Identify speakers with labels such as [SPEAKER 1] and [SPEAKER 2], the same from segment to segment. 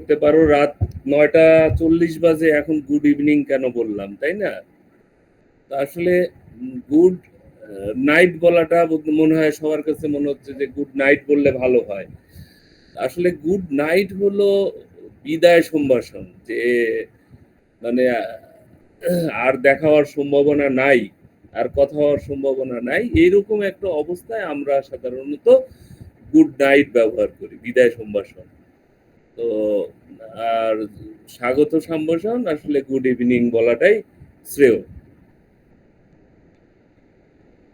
[SPEAKER 1] করতে পারো রাত ৯:৪০ বাজে, এখন গুড ইভিনিং কেন বললাম, তাই না? আসলে গুড নাইট বলাটা মনে হয় সবার কাছে মনে হচ্ছে যে গুড নাইট বললে ভালো হয়। আসলে গুড নাইট হলো বিদায় সম্ভাষণ, যে মানে আর দেখা হওয়ার সম্ভাবনা নাই, আর কথা হওয়ার সম্ভাবনা নাই, এইরকম একটা অবস্থায় আমরা সাধারণত গুড নাইট ব্যবহার করি, বিদায় সম্ভাষণ। তো আর স্বাগত সম্ভাষণ আসলে গুড ইভিনিং বলাটাই শ্রেয়।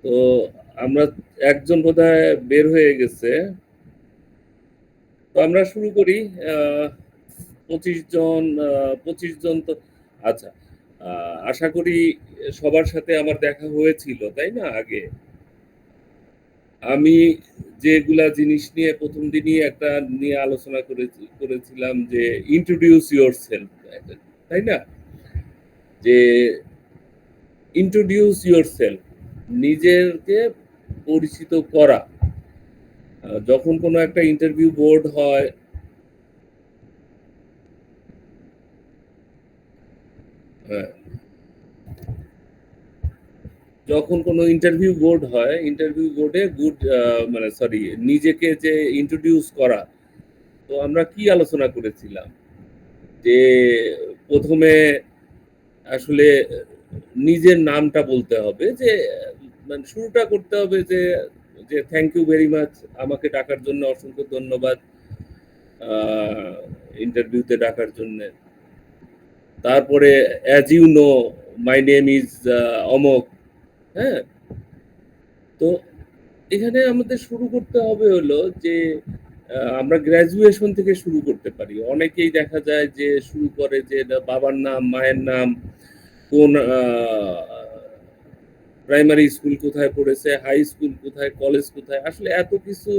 [SPEAKER 1] তো আমরা একজন বোধহয় বের হয়ে গেছে, তো আমরা শুরু করি। 25 জন, 25 জন তো আচ্ছা। আশা করি সবার সাথে আমার দেখা হয়েছিল, তাই না? আগে আমি যেগুলা জিনিস নিয়ে প্রথম দিনই একটা নিয়ে আলোচনা করেছিলাম যে ইন্ট্রোডিউস ইউর সেলফ, তাই না? যে ইন্ট্রোডিউস ইউর সেলফ, নিজেকে পরিচিত করা। যখন কোনো একটা ইন্টারভিউ বোর্ড হয়, হ্যাঁ, যখন কোনো ইন্টারভিউ বোর্ড হয়, ইন্টারভিউ বোর্ডে গুড মানে সরি, নিজেকে যে ইন্ট্রোডিউস করা, তো আমরা কি আলোচনা করেছিলাম যে প্রথমে আসলে নিজের নামটা বলতে হবে, যে মানে শুরুটা করতে হবে যে যে থ্যাংক ইউ ভেরি মাচ, আমাকে ডাকার জন্য অসংখ্য ধন্যবাদ, ইন্টারভিউতে ডাকার জন্য। তারপরে as you know my name is অমক। হ্যাঁ, তো এখানে আমাদের শুরু করতে হবে হলো যে আমরা গ্র্যাজুয়েশন থেকে শুরু করতে পারি। অনেকেই দেখা যায় যে শুরু করে যে বাবার নাম, মায়ের নাম, কোন প্রাইমারি স্কুল কোথায় পড়েছে, হাই স্কুল কোথায়, কলেজ কোথায়। আসলে এত কিছু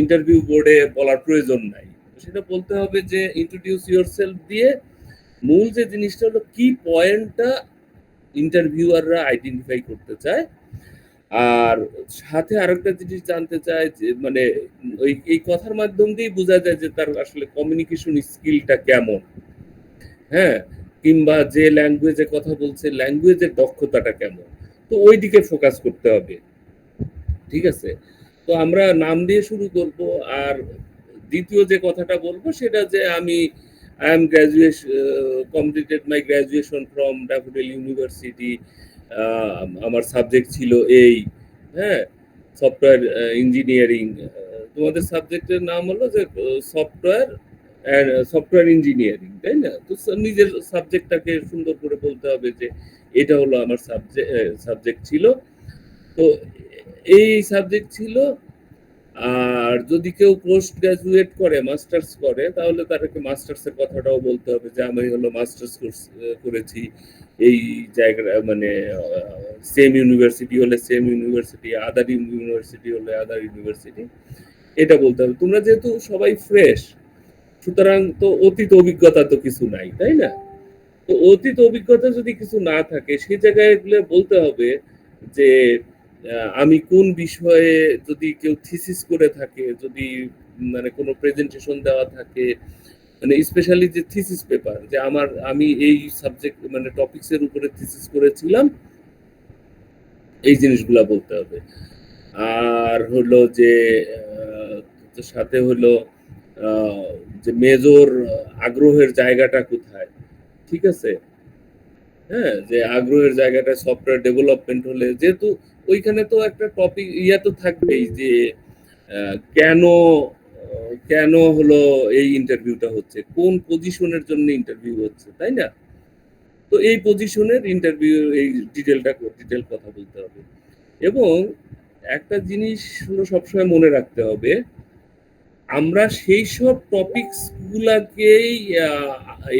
[SPEAKER 1] ইন্টারভিউ বোর্ডে বলার প্রয়োজন নাই। সেটা বলতে হবে যে ইন্ট্রোডিউস ইয়োরসেলফ দিয়ে মূল যে জিনিসটা হলো কি পয়েন্টটা ইন্টারভিউয়াররা আইডেন্টিফাই করতে চায়। আর সাথে আরেকটা জিনিস জানতে চায় যে মানে ওই এই কথার মাধ্যম দিয়েই বোঝা যায় যে তার আসলে কমিউনিকেশন স্কিলটা কেমন। হ্যাঁ, কিংবা যে ল্যাঙ্গুয়েজে কথা বলছে, ল্যাঙ্গুয়েজের দক্ষতাটা কেমন। তো ওই দিকে ফোকাস করতে হবে। ঠিক আছে? তো আমরা নাম দিয়ে শুরু করব। আর দ্বিতীয় যে কথাটা বলবো সেটা যে আমি I am completed my graduation from daffodil university. আমার সাবজেক্ট ছিল এই, হ্যাঁ, সফটওয়্যার ইঞ্জিনিয়ারিং। তোমাদের সাবজেক্টের নাম হলো যে সফটওয়্যার সফটওয়্যার ইঞ্জিনিয়ারিং, তাই না? তো নিজের সাবজেক্টটাকে সুন্দর করে বলতে হবে যে এটা হলো আমার সাবজেক্ট ছিল। তো এই সাবজেক্ট ছিল। আর যদি কেউ পোস্ট গ্রাজুয়েট করে, মাস্টার্স করে, তাহলে তাদেরকে মাস্টার্সের কথাটাও বলতে হবে যে আমি হলো মাস্টার্স কোর্স করেছি এই জায়গাটা, মানে সেম ইউনিভার্সিটি হলে সেম ইউনিভার্সিটি, আদার ইউনিভার্সিটি হলে আদার ইউনিভার্সিটি, এটা বলতে হবে। তোমরা যেহেতু সবাই ফ্রেশ, সুতরাং তো অতীত অভিজ্ঞতা তো কিছু নাই, তাই না? তো অতীত অভিজ্ঞতা যদি কিছু না থাকে, সেই জায়গায় এগুলো বলতে হবে যে আমি কোন বিষয়ে, যদি কেউ থিসিস করে থাকে, যদি মানে কোনো প্রেজেন্টেশন দেওয়া থাকে, মানে স্পেশালি যে থিসিস পেপার, যে আমি এই সাবজেক্ট মানে টপিকস এর উপরে থিসিস করেছিলাম, এই জিনিসগুলা বলতে হবে। আর হলো যে সাথে হলো আহ, যে মেজর আগ্রহের জায়গাটা কোথায়, ঠিক আছে? হ্যাঁ, যে আগ্রহের জায়গাটা সফটওয়্যার ডেভেলপমেন্ট হলে, যেহেতু ওইখানে তো একটা টপিক ইয়া তো থাকবেই যে কেন কেন হলো এই ইন্টারভিউটা হচ্ছে, কোন পজিশনের জন্য ইন্টারভিউ হচ্ছে, তাই না? তো এই পজিশনের ইন্টারভিউ, এই ডিটেল কথা বলতে হবে। এবং একটা জিনিস হলো সবসময় মনে রাখতে হবে, আমরা সেই সব টপিকস গুলাকেই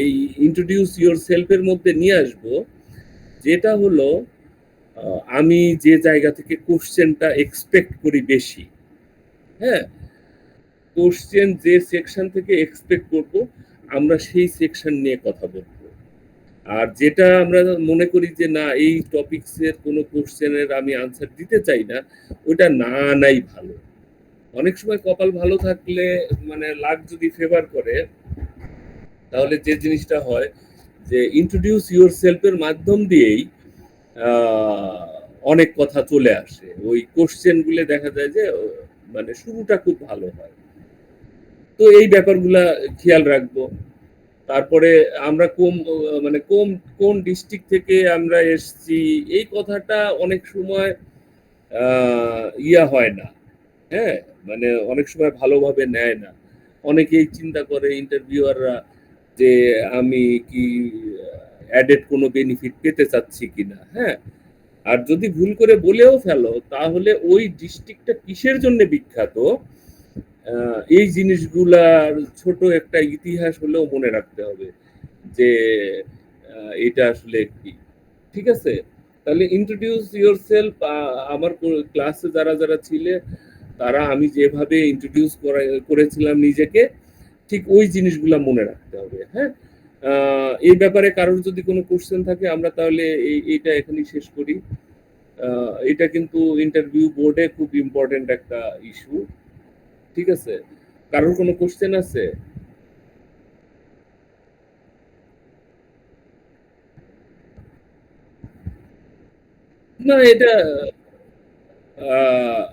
[SPEAKER 1] এই ইন্ট্রোডিউস ইউর সেলফের মধ্যে নিয়ে আসব, যেটা হলো আমি যে জায়গা থেকে কোশ্চেনটা এক্সপেক্ট করি বেশি। হ্যাঁ, কোশ্চেন যে সেকশন থেকে এক্সপেক্ট করব, আমরা সেই সেকশন নিয়ে কথা বলবো। আর যেটা আমরা মনে করি যে না, এই টপিকসের কোনো কোশ্চেনের আমি আনসার দিতে চাই না, ওটা না আনাই ভালো। অনেক সময় কপাল ভালো থাকলে, মানে লাক যদি ফেভার করে, তাহলে যে জিনিসটা হয় যে ইন্ট্রোডিউস ইউর সেলফের মাধ্যম দিয়েই অনেক কথা চলে আসে। ওই কোশ্চেন গুলো দেখা যায় যে মানে শুরুটা খুব ভালো হয়। তো এই ব্যাপারগুলা খেয়াল রাখবো। তারপরে আমরা মানে কোন ডিস্ট্রিক্ট থেকে আমরা এসছি এই কথাটা অনেক সময় হয় না। হ্যাঁ? মানে অনেক সময় ভালোভাবে নেয় না। অনেকেই চিন্তা করে ইন্টারভিউয়াররা যে আমি কি অ্যাডেড কোনো বেনিফিট পেতে চাচ্ছি কিনা, হ্যাঁ? আর যদি ভুল করে বলেও ফেলো তাহলে ওই ডিস্ট্রিক্টটা কিসের জন্য বিখ্যাত এই জিনিসগুলার ছোট একটা ইতিহাস হলেও মনে রাখতে হবে যে এটা আসলে কি ঠিক আছে তাহলে ইন্ট্রোডিউস ইউর সেলফ আমার ক্লাসে যারা যারা ছিলে তারা আমি যেভাবে ইন্ট্রোডিউস করেছিলাম নিজেকে ঠিক ওই জিনিসগুলা মনে রাখতে হবে হ্যাঁ এই ব্যাপারে কারোর যদি কোনো কোশ্চেন থাকে আমরা তাহলে এইটা এখানেই শেষ করি এটা কিন্তু ইন্টারভিউ বোর্ডে খুব ইম্পর্টেন্ট একটা ইস্যু ঠিক আছে কারোর কোনো কোশ্চেন আছে না এটা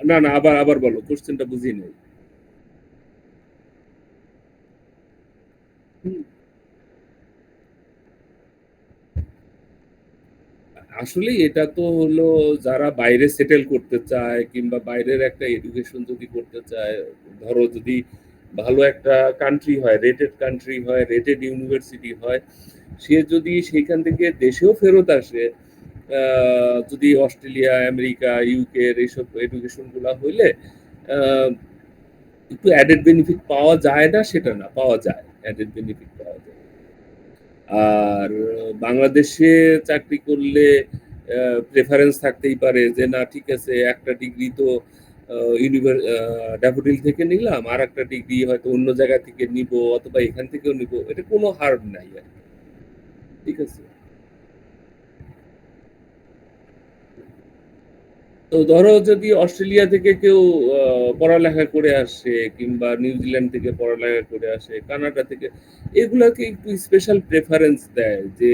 [SPEAKER 1] না না আবার আবার বলো কোশ্চেনটা বুঝি নাই হুম, আসলে এটা তো হলো যারা বাইরে সেটেল করতে চায় কিংবা বাইরের একটা এডুকেশন যদি করতে চায় ধরো যদি ভালো একটা কান্ট্রি হয় রেটেড কান্ট্রি হয় রেটেড ইউনিভার্সিটি হয় সে যদি সেইখান থেকে দেশেও ফেরত আসে যদি অস্ট্রেলিয়া আমেরিকা ইউকে এর এইসব এডুকেশন গুলা হইলে আহ, একটু অ্যাডেড বেনিফিট পাওয়া যায় না সেটা না পাওয়া যায় অ্যাডেড বেনিফিট পাওয়া যায় আর বাংলাদেশে চাকরি করলে প্রেফারেন্স থাকতেই পারে যে না ঠিক আছে একটা ডিগ্রি তো ড্যাফোডিল থেকে নিলাম আর একটা ডিগ্রি হয়তো অন্য জায়গা থেকে নিব অথবা এখান থেকেও নিব এটা কোনো হার্ম নাই আর কি। ঠিক আছে তো ধরো যদি অস্ট্রেলিয়া থেকে কেউ পড়ালেখা করে আসে কিংবা নিউজিল্যান্ড থেকে পড়ালেখা করে আসে কানাডা থেকে এগুলাকে একটু স্পেশাল প্রেফারেন্স দেয় যে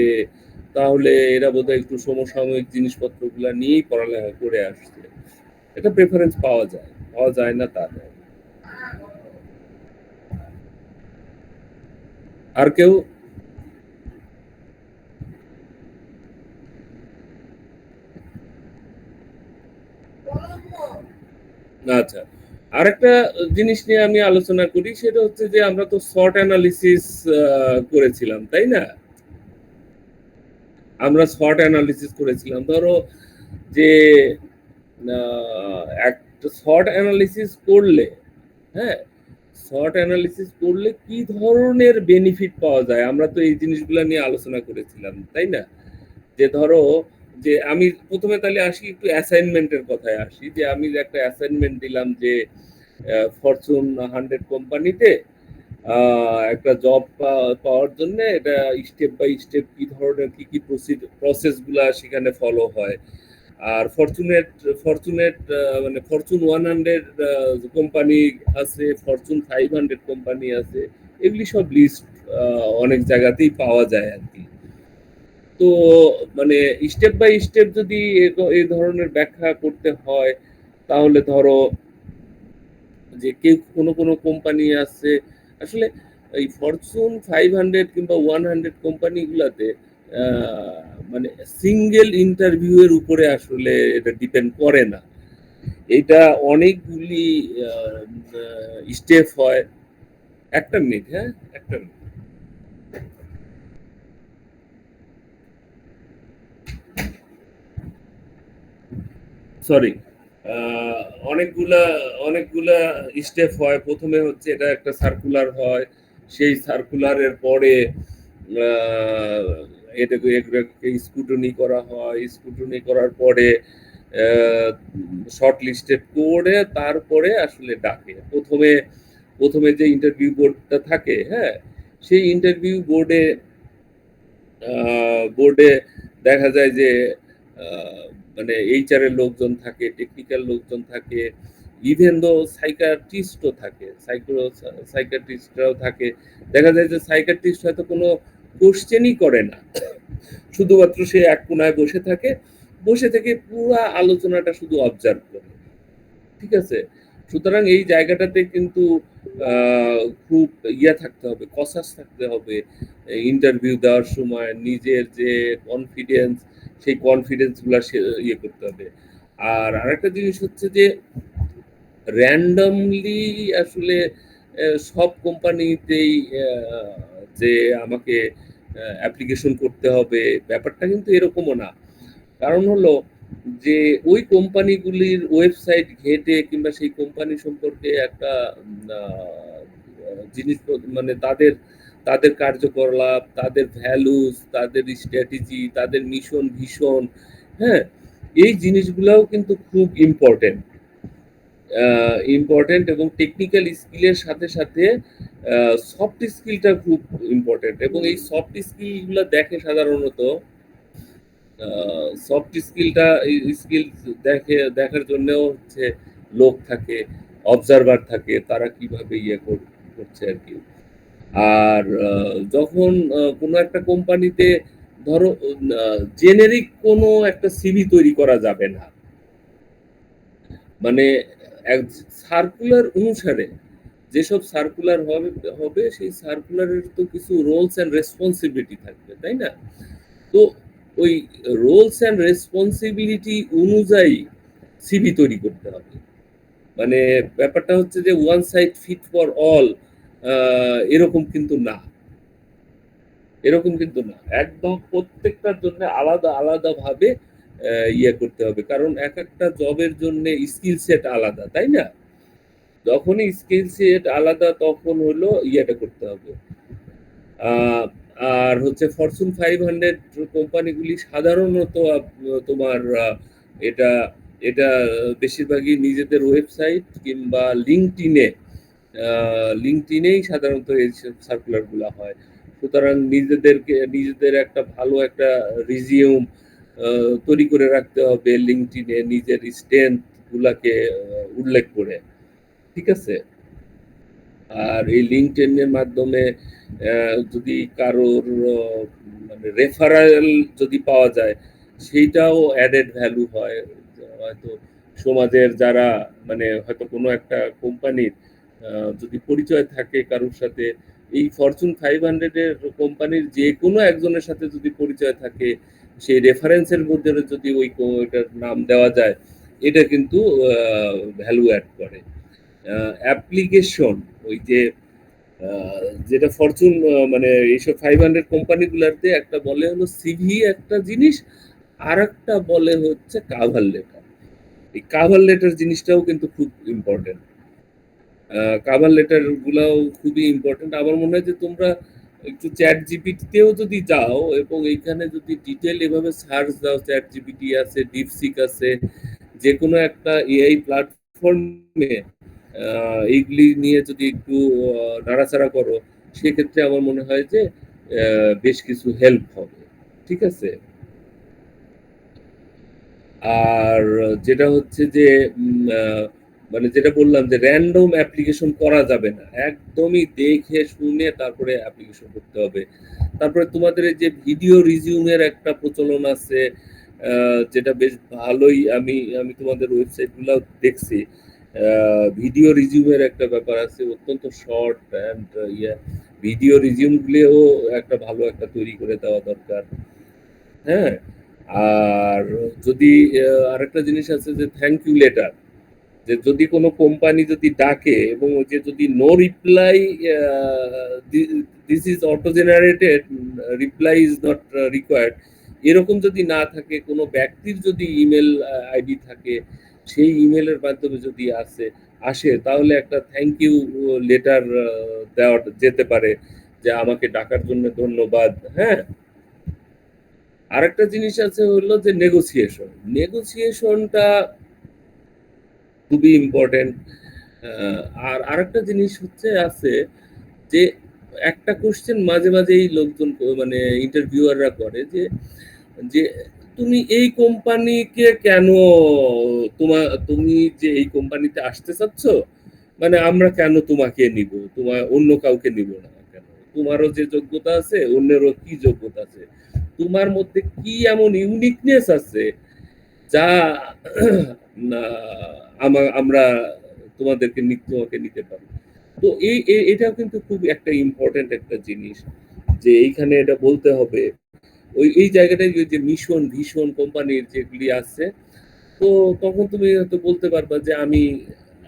[SPEAKER 1] তাহলে এরা বোধহয় একটু সমসাময়িক জিনিসপত্রগুলো নিয়েই পড়ালেখা করে আসছে এটা প্রেফারেন্স পাওয়া যায় না তা নয় আর কেউ আচ্ছা আরেকটা জিনিস নিয়ে আমি আলোচনা করি সেটা হচ্ছে যে আমরা তো শর্ট অ্যানালিসিস করেছিলাম তাই না আমরা শর্ট অ্যানালিসিস করেছিলাম ধরো যে একটা শর্ট অ্যানালিসিস করলে হ্যাঁ শর্ট অ্যানালিসিস করলে কি ধরনের বেনিফিট পাওয়া যায় আমরা তো এই জিনিসগুলো নিয়ে আলোচনা করেছিলাম তাই না যে ধরো যে আমি প্রথমে তাহলে আসি একটু অ্যাসাইনমেন্টের কথায় আসি যে আমি যে একটা অ্যাসাইনমেন্ট দিলাম যে ফরচুন 100 কোম্পানিতে একটা জব পাওয়ার জন্য এটা স্টেপ বাই স্টেপ কি ধরনের কি কি প্রসেস গুলা সেখানে ফলো হয় আর ফরচুনেট মানে ফরচুন 100 কোম্পানি আছে ফরচুন 500 কোম্পানি আছে এগুলি সব লিস্ট অনেক জায়গাতেই পাওয়া যায় আর কি তো মানে স্টেপ বাই স্টেপ যদি এই ধরনের ব্যাখ্যা করতে হয় তাহলে ধরো যে কেউ কোনো কোম্পানি আছে আসলে এই ফরচুন 500 কিংবা 100 কোম্পানিগুলাতে মানে সিঙ্গেল ইন্টারভিউ এর উপরে আসলে এটা ডিপেন্ড করে না এটা অনেকগুলি স্টেপ হয় একটা মিনিট হ্যাঁ একটা মিনিট সরি আহ, অনেকগুলা অনেকগুলা স্টেপ হয় প্রথমে হচ্ছে এটা একটা সার্কুলার হয় সেই সার্কুলারের পরে আহ, এটাকে এগুলোকে স্কুটনি করা হয় স্কুটনি করার পরে শর্ট লিস্টেড করে তারপরে আসলে ডাকে প্রথমে যে ইন্টারভিউ বোর্ডটা থাকে হ্যাঁ সেই ইন্টারভিউ বোর্ডে দেখা যায় যে আহ, মানে এইচআর এর লোকজন থাকে টেকনিক্যাল লোকজন থাকে ইভেন দো সাইকিয়াট্রিস্টও থাকে, সাইকিয়াট্রিস্টরাও থাকে। দেখা যায় যে সাইকিয়াট্রিস্ট হয়তো কোনো কোশ্চেনই করে না, শুধুমাত্র সে এক কোনায় বসে থাকে, বসে থেকে পুরা আলোচনাটা শুধু অবজার্ভ করে। ঠিক আছে? সুতরাং এই জায়গাটাতে কিন্তু খুব থাকতে হবে, কসাস থাকতে হবে। ইন্টারভিউ দেওয়ার সময় নিজের যে কনফিডেন্স, সেই কনফিডেন্স গুলা করতে হবে। আর আরেকটা জিনিস হচ্ছে যে র্যান্ডমলি আসলে সব কোম্পানিতেই যে আমাকে অ্যাপ্লিকেশন করতে হবে, ব্যাপারটা কিন্তু এরকমও না। কারণ হলো যে ওই কোম্পানিগুলির ওয়েবসাইট ঘেঁটে কিংবা সেই কোম্পানি সম্পর্কে একটা জিনিস, মানে তাদের তাদের কার্যকলাপ, তাদের ভ্যালুস, তাদের স্ট্র্যাটেজি, তাদের মিশন ভিশন, হ্যাঁ, এই জিনিসগুলাও কিন্তু খুব ইম্পর্টেন্ট এবং টেকনিক্যাল স্কিলের সাথে সাথে সফট স্কিলটা খুব ইম্পর্টেন্ট, এবং এই সফট স্কিলগুলো দেখে সাধারণত সফট স্কিল দেখার জন্যও হচ্ছে লোক থাকে, অবজারভার থাকে, তারা কিভাবে করছে আর কি। আর যখন কোনো একটা কোম্পানিতে ধরো জেনেরিক কোনো একটা সিভি তৈরি করা যাবে না, মানে সার্কুলার অনুসারে যেসব সার্কুলার হবে সেই সার্কুলারের তো কিছু রোলস অ্যান্ড রেসপন্সিবিলিটি থাকবে, তাই না? তো ওই রোলস অ্যান্ড রেসপন্সিবিলিটি অনুযায়ী সিভি তৈরি করতে হবে। মানে ব্যাপারটা হচ্ছে যে one side fit for all, এরকম কিন্তু না, এরকম কিন্তু না। একদম প্রত্যেকটার জন্য আলাদা আলাদা ভাবে করতে হবে, কারণ এক একটা জবের জন্য স্কিল সেট আলাদা, তাই না? যখনই স্কিল সেট আলাদা তখন হলো করতে হবে। আর হচ্ছে ফরচুন 500 কোম্পানিগুলি সাধারণত তোমার এটা এটা বেশিরভাগই নিজেদের ওয়েবসাইট কিংবা লিঙ্কডইনেই সাধারণত এই সার্কুলার গুলা হয়। সুতরাং নিজেদের একটা ভালো একটা রিজিউম তৈরি করে রাখতে হবে লিঙ্কডইনে, নিজের স্ট্রেংথ গুলাকে উল্লেখ করে। ঠিক আছে? আর এই লিঙ্কডইন এর মাধ্যমে যদি কারোর মানে রেফারেল যদি পাওয়া যায়, সেইটাও অ্যাডেড ভ্যালু হয়। হয়তো সমাজের যারা, মানে হয়তো কোনো একটা কোম্পানির যদি পরিচয় থাকে কারোর সাথে, এই ফরচুন 500 এর কোম্পানির যে কোনো একজনের সাথে যদি পরিচয় থাকে, সেই রেফারেন্সের মধ্যে যদি ওইটার নাম দেওয়া যায়, এটা কিন্তু ভ্যালু অ্যাড করে। অ্যাপ্লিকেশন, ওই যে যেটা ফরচুন মানে এইসব 500 কোম্পানিগুলোতে একটা বলে হলো সিভি একটা জিনিস, আর একটা বলে হচ্ছে কাভার লেটার। এই কাভার লেটার জিনিসটাও কিন্তু খুব ইম্পর্টেন্ট। কাভার লেটার গুলাও খুবই ইম্পর্টেন্ট। আমার মনে হয় যে তোমরা একটু চ্যাট জিপিটিতেও যদি যাও এবং এইখানে যদি ডিটেল এভাবে সার্চ দাও, চ্যাট জিপিটি আছে, ডিপসিক আছে, যে কোনো একটা এআই প্ল্যাটফর্মে এইগুলি নিয়ে যদি একটু নাড়াচাড়া করো, সেক্ষেত্রে আমার মনে হয় যে বেশ কিছু হেল্প হবে। ঠিক আছে? আর যেটা হচ্ছে যে মানে যেটা বললাম যে র্যান্ডম অ্যাপ্লিকেশন করা যাবে না, একদমই দেখে শুনে তারপরে অ্যাপ্লিকেশন করতে হবে। তারপরে তোমাদের এই যে ভিডিও রিজিউমের একটা প্রচলন আছে, যেটা বেশ ভালোই, আমি আমি তোমাদের ওয়েবসাইটগুলো দেখছি। ভিডিও রিজিউমের একটা ব্যাপার আছে, অত্যন্ত শর্ট অ্যান্ড ভিডিও রিজিউমগুলিও একটা ভালো একটা তৈরি করে দেওয়া দরকার। হ্যাঁ, আর যদি আরেকটা জিনিস আছে যে থ্যাংক ইউ লেটার, যে যদি কোনো কোম্পানি যদি ডাকে এবং ওই যে যদি no reply, this is auto generated, reply is not required, এরকম যদি না থাকে, কোনো ব্যক্তির যদি ইমেল আইডি থাকে, সেই ইমেলের মাধ্যমে যদি আসে, তাহলে একটা থ্যাংক ইউ লেটার দেওয়া যেতে পারে, যে আমাকে ডাকার জন্য ধন্যবাদ। হ্যাঁ, আরেকটা জিনিস আছে হলো যে নেগোসিয়েশনটা খুবই ইম্পর্টেন্ট। আর আরেকটা জিনিস হচ্ছে আছে যে একটা কোশ্চেন মাঝে মাঝে এই লোকজন, মানে ইন্টারভিউয়াররা করে যে যে তুমি এই কোম্পানিকে কেন তুমি যে এই কোম্পানিতে আসতে চাচ্ছ, মানে আমরা কেন তোমাকে নিব, তোমার অন্য কাউকে নিব না কেন? তোমারও যে যোগ্যতা আছে, অন্যেরও কি যোগ্যতা আছে, তোমার মধ্যে কি এমন ইউনিকনেস আছে যা না আমরা তোমাকে নিতে পারি। তো এটাও কিন্তু খুব একটা ইম্পর্টেন্ট একটা জিনিস, যে এইখানে এটা বলতে হবে। এই জায়গাটায় যে মিশন ভীষণ কোম্পানির যেগুলি আছে, তো তখন তুমি হয়তো বলতে পারবা যে আমি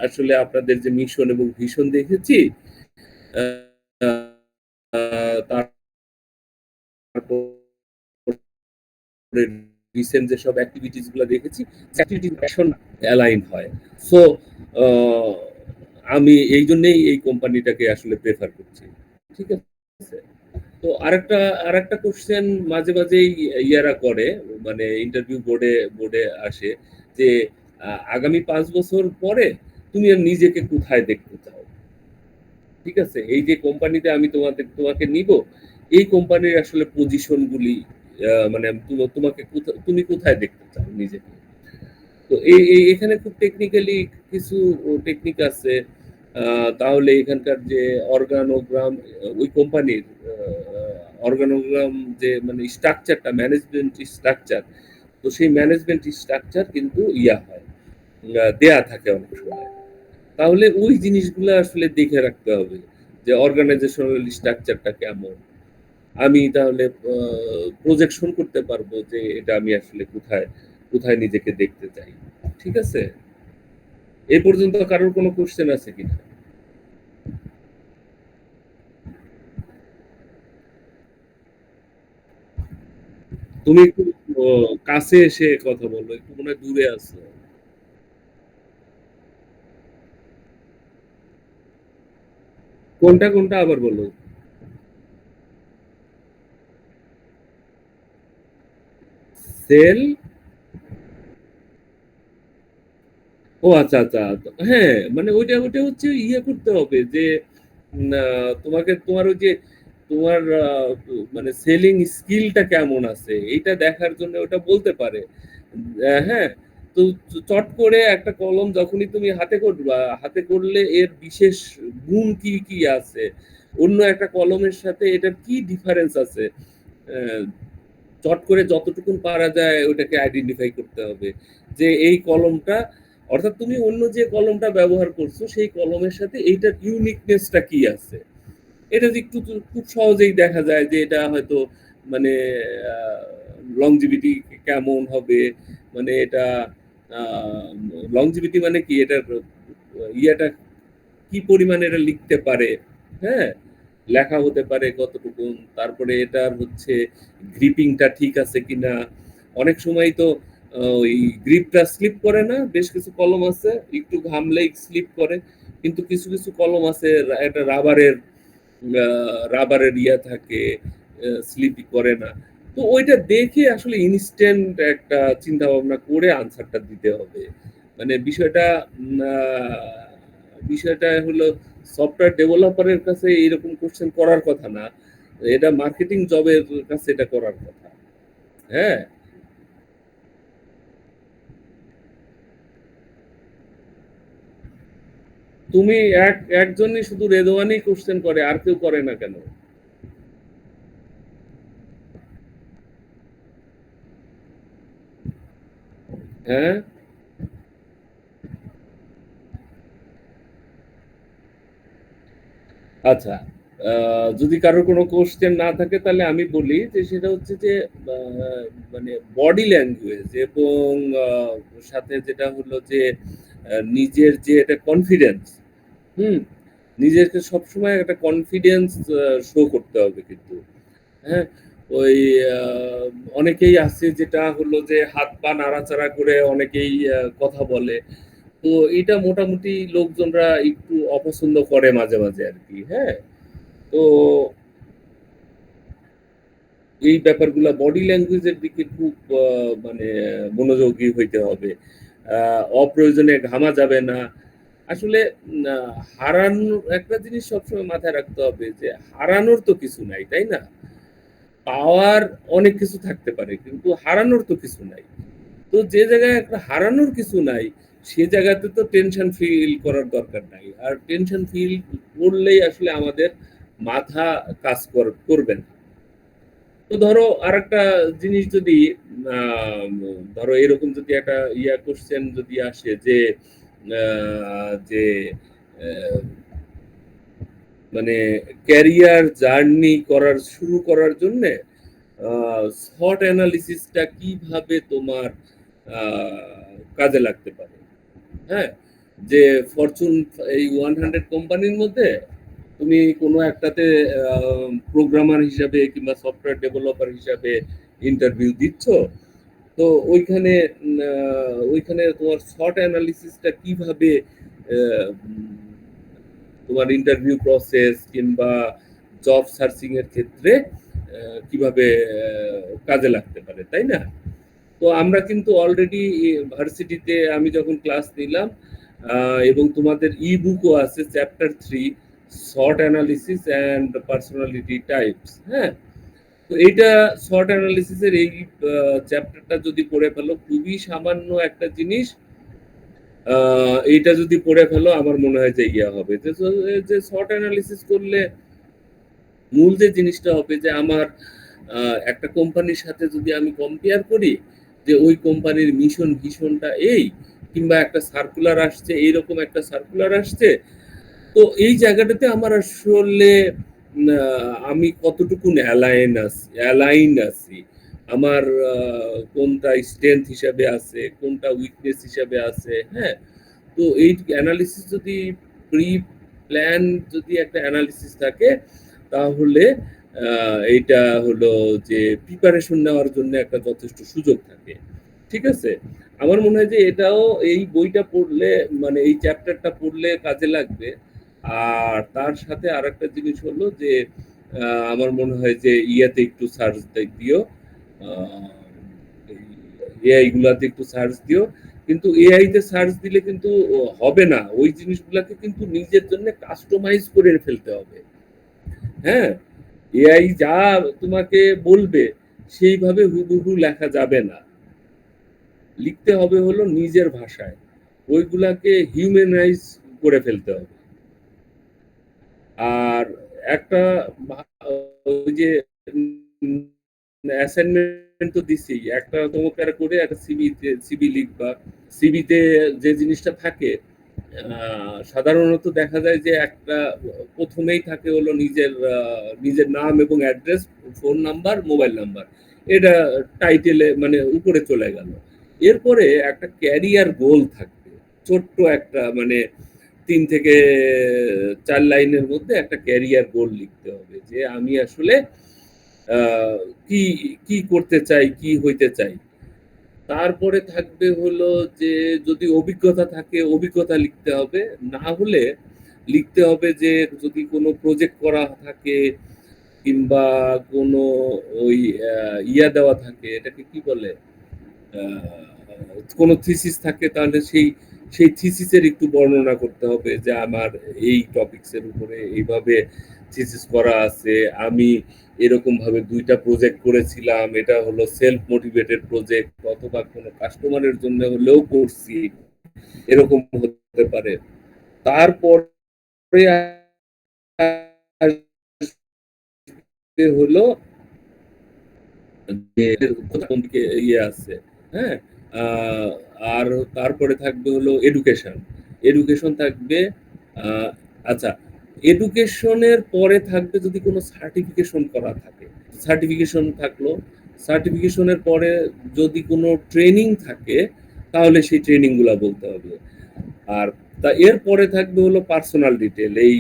[SPEAKER 1] আসলে আপনাদের যে মিশন এবং ভিশন দেখেছি, তারপরে রিসেন্ট যেসব অ্যাক্টিভিটিস গুলো দেখেছি, অ্যাক্টিভিটি প্যাশন অ্যালাইন হয়। সো আমি এই জন্যই এই কোম্পানিটাকে আসলে প্রেফার করছি। ঠিক আছে? তো আরেকটা কোশ্চেন মাঝে মাঝেই ইয়ারা করে, মানে ইন্টারভিউ বোর্ডে আসে যে আগামী 5 বছর পরে তুমি আর নিজেকে কোথায় দেখতে চাও? ঠিক আছে, এই যে কোম্পানিতে আমি তোমাকে নিব, এই কোম্পানির আসলে পজিশন গুলি মানে তুমি কোথায় দেখতে চাও নিজেকে? তো এখানে খুব টেকনিক্যালি কিছু টেকনিক আছে। তাহলে এখানকার যে অর্গানোগ্রাম, ওই কোম্পানির অর্গানোগ্রাম, যে মানে স্ট্রাকচারটা, ম্যানেজমেন্ট স্ট্রাকচার, তো সেই ম্যানেজমেন্ট স্ট্রাকচার কিন্তু হয়, দেয়া থাকে অনেক সময়। তাহলে ওই জিনিসগুলো আসলে দেখে রাখতে হবে যে অর্গানাইজেশনাল স্ট্রাকচারটা কেমন। আমি তাহলে প্রজেকশন করতে পারবো যে এটা আমি আসলে কোথায় কোথায় নিজেকে দেখতে চাই। ঠিক আছে? এই পর্যন্ত কারোর কোনো কোশ্চেন আছে কিনা? তুমি একটু কাছে এসে কথা বলো, একটু মনে হয় দূরে আছো। কোনটা কোনটা আবার বলো। সেল, ও আচ্ছা আচ্ছা। হ্যাঁ, মানে ওইটা হচ্ছে ইয়ে করতে হবে যে তোমার ওই যে তোমার মানে সেলিং স্কিলটা কেমন আছে এইটা দেখার জন্য ওটা বলতে পারে। হ্যাঁ, তো চট করে একটা কলম যখনই তুমি হাতে করবা, হাতে করলে এর বিশেষ গুণ কি কি আছে, অন্য একটা কলমের সাথে এটার কি ডিফারেন্স আছে, আহ, চট করে যতটুকুন পারা যায় ওটাকে আইডেন্টিফাই করতে হবে যে এই কলমটা, অর্থাৎ তুমি অন্য যে কলমটা ব্যবহার করছো সেই কলমের সাথে এইটার ইউনিকনেসটা কি আছে। এটা যে একটু খুব সহজেই দেখা যায় যে এটা হয়তো মানে লংজিভিটি কেমন হবে, মানে এটা লংজিভিটি মানে কি, এটার ইয়াটা কি পরিমাণে এটা লিখতে পারে, হ্যাঁ, লেখা হতে পারে কতটুকু, তারপরে এটার হচ্ছে গ্রিপিংটা ঠিক আছে কিনা। অনেক সময় তো ওই গ্রিপটা স্লিপ করে না, বেশ কিছু কলম আছে একটু ঘামলেই স্লিপ করে, কিন্তু কিছু কিছু কলম আছে এটা রাবারের ইয়া থাকে, স্লিপই করে না। তো ওইটা দেখে আসলে ইনস্ট্যান্ট একটা চিন্তা ভাবনা করে আনসারটা দিতে হবে। মানে বিষয়টা হলো সফটওয়্যার ডেভেলপারের কাছে এরকম কোশ্চেন করার কথা না, এটা মার্কেটিং জবের কাছে এটা করার কথা। হ্যাঁ, তুমি একজনই শুধু রেদওয়ানই কোশ্চেন করে, আর কেউ করে না কেন? হ্যাঁ, আচ্ছা। যদি কারোর কোনো কোশ্চেন না থাকে তাহলে আমি বলি যে সেটা হচ্ছে যে মানে বডি ল্যাঙ্গুয়েজ এবং সাথে যেটা হলো যে নিজের যে একটা কনফিডেন্স, হুম, নিজেকে সবসময় একটা কনফিডেন্স শো করতে হবে কিন্তু। হ্যাঁ, ওই আহ, অনেকেই আছে যেটা হলো যে হাত পা নাড়াচাড়া করে অনেকেই কথা বলে। তো এটা মোটামুটি লোকজনরা একটু অপছন্দ করে মাঝে মাঝে আর কি। হ্যাঁ, তো এই ব্যাপারগুলা বডি ল্যাঙ্গুয়েজের দিকে খুব মানে মনোযোগী হইতে হবে। অপ্রয়োজনে ঘামা যাবে না। আসলে হারানোর একটা জিনিস সবসময় মাথায় রাখতে হবে যে হারানোর তো কিছু নাই, তাই না? পাওয়ার অনেক কিছু থাকতে পারে, কিন্তু হারানোর তো কিছু নাই। তো যে জায়গায় একটা হারানোর কিছু নাই, সে জায়গাতে তো টেনশন ফিল করার দরকার নাই। আর টেনশন ফিল করলেই আসলে আমাদের মাথা কাজ করবে না। তো ধরো আরেকটা জিনিস যদি ধরো এরকম যদি একটা কোশ্চেন যদি আসে যে যে মানে ক্যারিয়ার জার্নি শুরু করার জন্য শর্ট অ্যানালিসিসটা কিভাবে তোমার কাজে লাগতে পারে। হ্যাঁ, যে ফরচুন এই 100 কোম্পানির মধ্যে তুমি কোনো একটাতে প্রোগ্রামার হিসাবে কিংবা সফটওয়্যার ডেভেলপার হিসাবে ইন্টারভিউ দিচ্ছ, তো ওইখানে তোমার শর্ট অ্যানালিসিসটা কিভাবে তোমার ইন্টারভিউ প্রসেস কিংবা জব সার্চিং এর ক্ষেত্রে কিভাবে কাজে লাগতে পারে, তাই না? তো আমরা কিন্তু অলরেডি ভার্সিটিতে আমি যখন ক্লাস নিলাম এবং তোমাদের ই বুকও আছে chapter 3 short analysis and personality types. হ্যাঁ, তো এইটা শর্ট অ্যানালিসিসের এই চ্যাপ্টারটা যদি পড়ে ফেলো, খুবই সামান্য একটা জিনিস, এইটা যদি পড়ে ফেলো আমার মনে হয় যে হবে যে শর্ট অ্যানালিসিস করলে মূল যে জিনিসটা হবে যে আমার একটা কোম্পানির সাথে যদি আমি কম্পেয়ার করি যে ওই কোম্পানির মিশন ভিশনটা এই, কিংবা একটা সার্কুলার আসছে, এইরকম একটা সার্কুলার আসছে, তো এই জায়গাটাতে আমার আসলে আমি কতটুকু অ্যালাইন আছি, আমার কোনটা স্ট্রেংথ হিসাবে আছে, কোনটা উইকনেস হিসাবে আছে। হ্যাঁ, তো এই অ্যানালিসিস যদি প্রি প্ল্যান যদি একটা অ্যানালিসিস থাকে, তাহলে এইটা হলো যে প্রিপারেশন নেওয়ার জন্য একটা যথেষ্ট সুযোগ থাকে। ঠিক আছে, আমার মনে হয় যে এটাও এই বইটা পড়লে মানে এই চ্যাপ্টারটা পড়লে কাজে লাগবে। আর তার সাথে আরেকটা জিনিস হলো যে আমার মনে হয় যে ইয়াতে একটু সার্চ দিও, এআই গুলাতে একটু সার্চ দিও। কিন্তু এআই তে সার্চ দিলে কিন্তু হবে না, ওই জিনিসগুলাকে কিন্তু নিজের জন্য কাস্টমাইজ করে ফেলতে হবে। হ্যাঁ, এআই যা তোমাকে বলবে সেইভাবে হুবহু লেখা যাবে না, লিখতে হবে হলো নিজের ভাষায়, ওইগুলাকে হিউম্যানাইজ করে ফেলতে হবে। আর একটা ওই যে অ্যাসাইনমেন্ট তো দিছি, একটা তোমাকে করে একটা সিবি লিখবা। সিবিতে যে জিনিসটা থাকে সাধারণত দেখা যায় যে একটা প্রথমেই থাকে হলো নিজের নাম এবং address, phone number, mobile number, এটা টাইটেলে মানে উপরে চলে গেল। এরপরে একটা ক্যারিয়ার গোল থাকবে, ছোট্ট একটা মানে 3 থেকে 4 লাইনের মধ্যে একটা ক্যারিয়ার গোল লিখতে হবে যে আমি আসলে কি কি করতে চাই, কি হইতে চাই। তারপরে থাকবে হলো যে যদি অভিজ্ঞতা থাকে অভিজ্ঞতা লিখতে হবে, না হলে লিখতে হবে যে যদি কোনো প্রজেক্ট করা থাকে কিংবা কোনো ওই দেওয়া থাকে, এটাকে কি বলে, কোনো থিসিস থাকে, তাহলে সেই থিসিসের একটু বর্ণনা করতে হবে যে আমার এই টপিকসের উপরে এইভাবে থিসিস করা আছে, আমি এরকম ভাবে 2টা প্রজেক্ট করেছিলাম, এটা হলো সেলফ মোটিভেটেড প্রজেক্ট অথবা কোনো কাস্টমারের জন্য হলেও করছি, এরকম হতে পারে। তারপরে হলো আছে। হ্যাঁ, আর তারপরে থাকবে হলো এডুকেশন থাকবে। আচ্ছা, এডুকেশনের পরে থাকবে যদি কোনো সার্টিফিকেশন করা থাকে, সার্টিফিকেশন থাকলো। সার্টিফিকেশনের পরে যদি কোনো ট্রেনিং থাকে, তাহলে সেই ট্রেনিং গুলা বলতে হবে। আর এরপরে থাকবে হলো পার্সোনাল ডিটেল, এই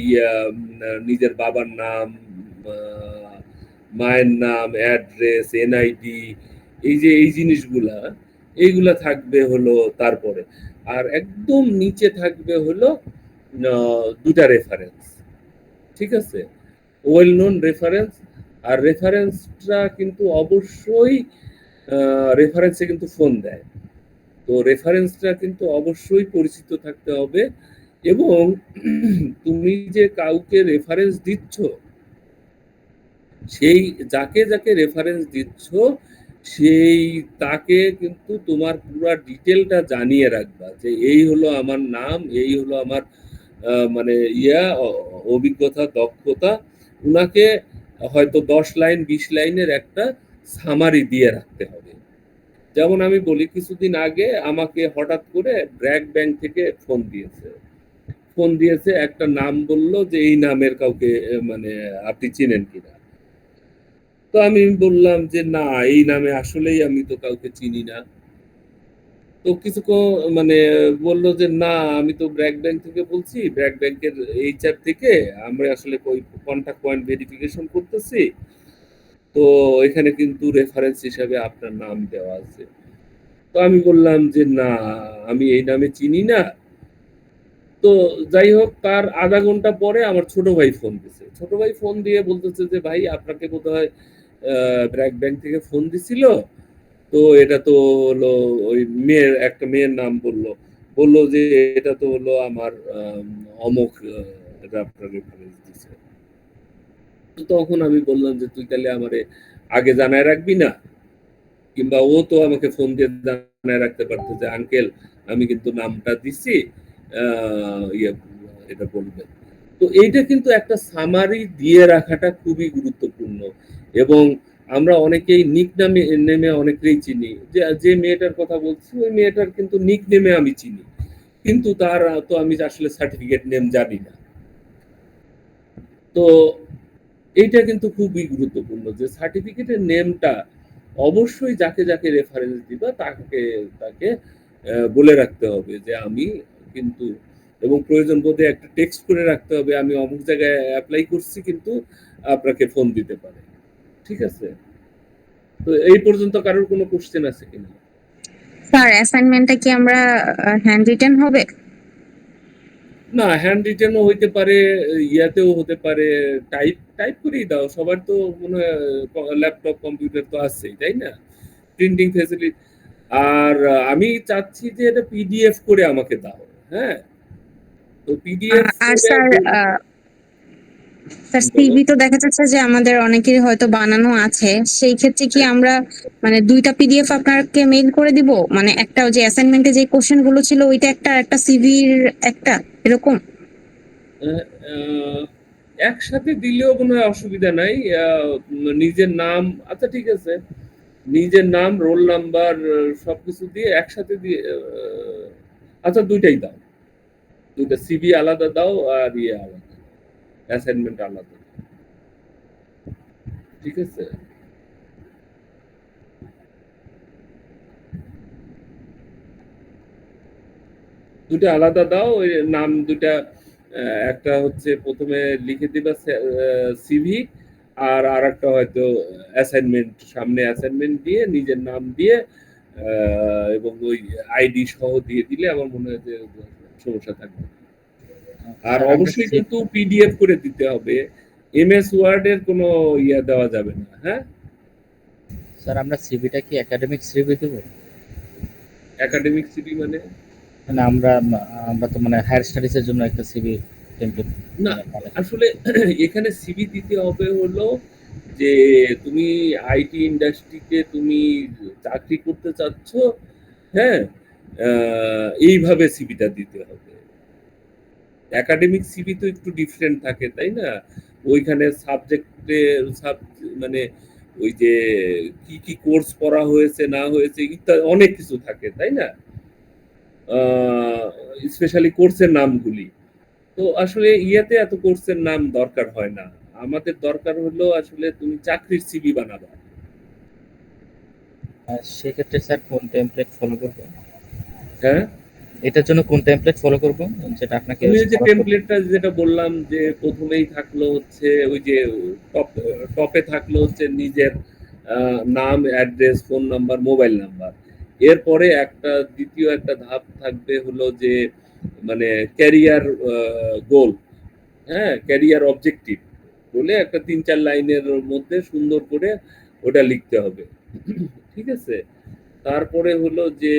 [SPEAKER 1] নিজের বাবার নাম, মায়ের নাম, অ্যাড্রেস, এনআইডি, এই জিনিসগুলা, এইগুলা থাকবে হলো তারপরে। আর একদম নিচে থাকবে হলো 2টা রেফারেন্স। ঠিক আছে, ওয়েল নোন রেফারেন্স। আর রেফারেন্সটা কিন্তু অবশ্যই রেফারেন্সে কিন্তু ফোন দেয়, তো রেফারেন্সটা কিন্তু অবশ্যই পরিচিত থাকতে হবে। এবং তুমি যে কাউকে রেফারেন্স দিচ্ছ, সেই যাকে যাকে রেফারেন্স দিচ্ছ সেই তাকে কিন্তু তোমার পুরা ডিটেলটা জানিয়ে রাখবা যে এই হলো আমার নাম, এই হলো আমার মানে অভিজ্ঞতা, দক্ষতা। উনাকে হয়তো 10 লাইন 20 লাইনের একটা সামারি দিয়ে রাখতে হবে। যেমন আমি বলি, কিছুদিন আগে আমাকে হঠাৎ করে ব্র্যাক ব্যাংক থেকে ফোন দিয়েছে, একটা নাম বলল যে এই নামের কাউকে মানে আপনি চিনেন কিনা। তো আমি বললাম যে না, এই নামে আসলেই আমি তো কাউকে চিনি না। তো কিছুক্ষণ মানে বললো যে না, আমি তো ব্র্যাক ব্যাংক থেকে বলছি, ব্র্যাক ব্যাংকের এইচআর থেকে আমরা আসলে কন্টাক্ট পয়েন্ট ভেরিফিকেশন করতেছি, তো এখানে কিন্তু রেফারেন্স হিসাবে আপনার নাম দেওয়া আছে। তো আমি বললাম যে না, আমি এই নামে চিনি না। তো যাই হোক, তার আধা ঘন্টা পরে আমার ছোট ভাই ফোন দিছে। ছোট ভাই ফোন দিয়ে বলতেছে যে ভাই, আপনাকে বোধহয় ব্র্যাক ব্যাংক থেকে ফোন দিছিল। তো এটা তো হলো ওই একটা মেয়ের নাম বললো, বললো যে এটা তো হলো আমার অমুক, এটা আপনার রেফারেন্স দিছে। তো তখন আমি বললাম যে তুই তাহলে আমারে আগে জানায় রাখবি না? কিংবা ও তো আমাকে ফোন দিয়ে জানায় রাখতে পারতো যে আঙ্কেল, আমি কিন্তু নামটা দিছি, ইয়ে এটা বলবেন। তো এইটা কিন্তু একটা সামারি দিয়ে রাখাটা খুবই গুরুত্বপূর্ণ। এবং আমরা অনেকেই নিক নামে নেমে অনেকেই চিনি, যে যে মেয়েটার কথা বলছি ওই মেয়েটার কিন্তু নিক নেমে আমি চিনি, কিন্তু তার তো আমি আসলে সার্টিফিকেট নেম জানি না। তো এইটা কিন্তু খুবই গুরুত্বপূর্ণ যে সার্টিফিকেটের নেমটা অবশ্যই যাকে যাকে রেফারেন্স দিবা তাকে তাকে বলে রাখতে হবে যে আমি কিন্তু, এবং প্রয়োজন বোধে একটা টেক্সট করে রাখতে হবে, আমি অমুক জায়গায় অ্যাপ্লাই করছি, কিন্তু আপনাকে ফোন দিতে পারে। ঠিক আছে? তো এই পর্যন্ত কারোর কোনো কোশ্চেন আছে কিনা?
[SPEAKER 2] স্যার, অ্যাসাইনমেন্টটা কি আমরা হ্যান্ড রিটেন হবে?
[SPEAKER 1] না, হ্যান্ড রিটেনও হইতে পারে, ইয়াতেও হতে পারে, টাইপ টাইপ করেই দাও। সবার তো মনে হয় ল্যাপটপ কম্পিউটার তো আছেই, তাই না? Printing facility. আর আমি চাচ্ছি যে এটা পিডিএফ করে আমাকে দাও। হ্যাঁ, তো পিডিএফ
[SPEAKER 2] আর
[SPEAKER 1] করে
[SPEAKER 2] স্যার, স্যার
[SPEAKER 1] বলো।
[SPEAKER 2] সিভি তো দেখা যাচ্ছে যে আমাদের অনেকেরই হয়তো বানানো আছে। সেই ক্ষেত্রে কি
[SPEAKER 1] হ্যাঁ,
[SPEAKER 2] আমরা মানে 2টা পিডিএফ আপনাকে মেইল করে দিব? মানে একটা যে অ্যাসাইনমেন্টে যে কোশ্চেন গুলো ছিল ওইটা একটা, আর একটা সিভির একটা, এরকম?
[SPEAKER 1] আহ, আহ, একসাথে দিলেও কোনো অসুবিধা নাই। নিজের নাম, আচ্ছা ঠিক আছে, নিজের নাম, রোল নাম্বার সবকিছু দিয়ে একসাথে দিয়ে, আচ্ছা দুইটাই দাও, দুইটা সিভি আলাদা দাও আর ইয়ে আলাদা, অ্যাসাইনমেন্ট আলাদা। ঠিক আছে? দুইটা আলাদা দাও, ওই নাম দুইটা। একটা হচ্ছে প্রথমে লিখে দিবা সিভি, আর আরেকটা হয়তো অ্যাসাইনমেন্ট, সামনে অ্যাসাইনমেন্ট দিয়ে নিজের নাম দিয়ে এবং ওই আইডি সহ দিয়ে দিলে আমার মনে হয় যে সমস্যা থাকবে না। আর
[SPEAKER 3] স্যার আমরা
[SPEAKER 1] অবশ্যই কিন্তু পিডিএফ করে দিতে হবে, এমএস ওয়ার্ড এর কোনো ইয়া দেওয়া যাবে না। হ্যাঁ,
[SPEAKER 3] সিভিটা কি একাডেমিক সিভি দেব?
[SPEAKER 1] একাডেমিক সিভি মানে?
[SPEAKER 3] মানে আমরা আমরা তো মানে হায়ার স্টাডিজ এর জন্য একটা সিভি টেমপ্লেট
[SPEAKER 1] না,
[SPEAKER 3] মানে বানাই।
[SPEAKER 1] আসলে এখানে সিভি দিতে হবে হলো যে তুমি আইটি ইন্ডাস্ট্রিতে তুমি চাকরি করতে চাচ্ছ। হ্যাঁ, এইভাবে সিভিটা দিতে হবে। একাডেমিক সিভি তো একটু ডিফারেন্ট থাকে, তাই না? ওইখানে সাবজেক্টে সাব মানে ওই যে কি কি কোর্স করা হয়েছে না হয়েছে ইত্যাদি অনেক কিছু থাকে, তাই না? স্পেশালি কোর্সের নামগুলি। তো আসলে ইয়েতে এত কোর্সের নাম দরকার হয় না। আমাদের দরকার হলো আসলে তুমি চাকরির সিভি বানাবা।
[SPEAKER 3] আর সেক্ষেত্রে স্যার কোন টেমপ্লেট ফলো করব?
[SPEAKER 1] হ্যাঁ,
[SPEAKER 3] এটার জন্য কোন টেমপ্লেট ফলো করব যেটা আপনাকে
[SPEAKER 1] তুমি ওই যে
[SPEAKER 3] ফলো করতে?
[SPEAKER 1] টেমপ্লেটটা যেটা বললাম, যে প্রথমেই থাকলো হচ্ছে ওই যে টপ টপে থাকলো হচ্ছে নিজের নাম, address, phone number, mobile number. এরপরে একটা দ্বিতীয় একটা ধাপ থাকবে হলো যে মানে ক্যারিয়ার গোল, হ্যাঁ, ক্যারিয়ার অবজেক্টিভ বলে একটা 3-4 লাইনের মধ্যে সুন্দর করে ওটা লিখতে হবে। ঠিক আছে? তারপরে হলো যে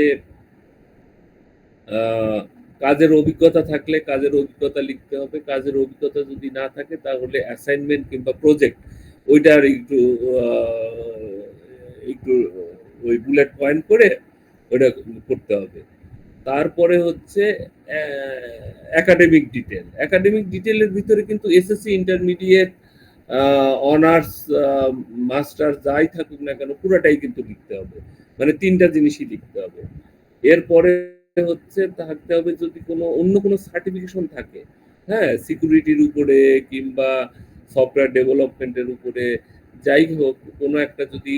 [SPEAKER 1] আহ, কাজের অভিজ্ঞতা থাকলে কাজের অভিজ্ঞতা লিখতে হবে, কাজের অভিজ্ঞতা যদি না থাকে তাহলে অ্যাসাইনমেন্ট কিংবা প্রজেক্ট, ওইটার একটু ওই বুলেট পয়েন্ট করে ওইটা করতে হবে। তারপরে হচ্ছে একাডেমিক ডিটেল। একাডেমিক ডিটেলের ভিতরে কিন্তু এসএসসি, ইন্টারমিডিয়েট, অনার্স, মাস্টার যাই থাকুক না কেন পুরাটাই কিন্তু লিখতে হবে। মানে ৩টা জিনিসই লিখতে হবে। এরপরে হচ্ছে থাকতে হবে যদি অন্য কোনো সার্টিফিকেশন থাকে, হ্যাঁ? সিকিউরিটির উপরে কিংবা সফটওয়্যার ডেভেলপমেন্টের উপরে যাই হোক কোনো একটা যদি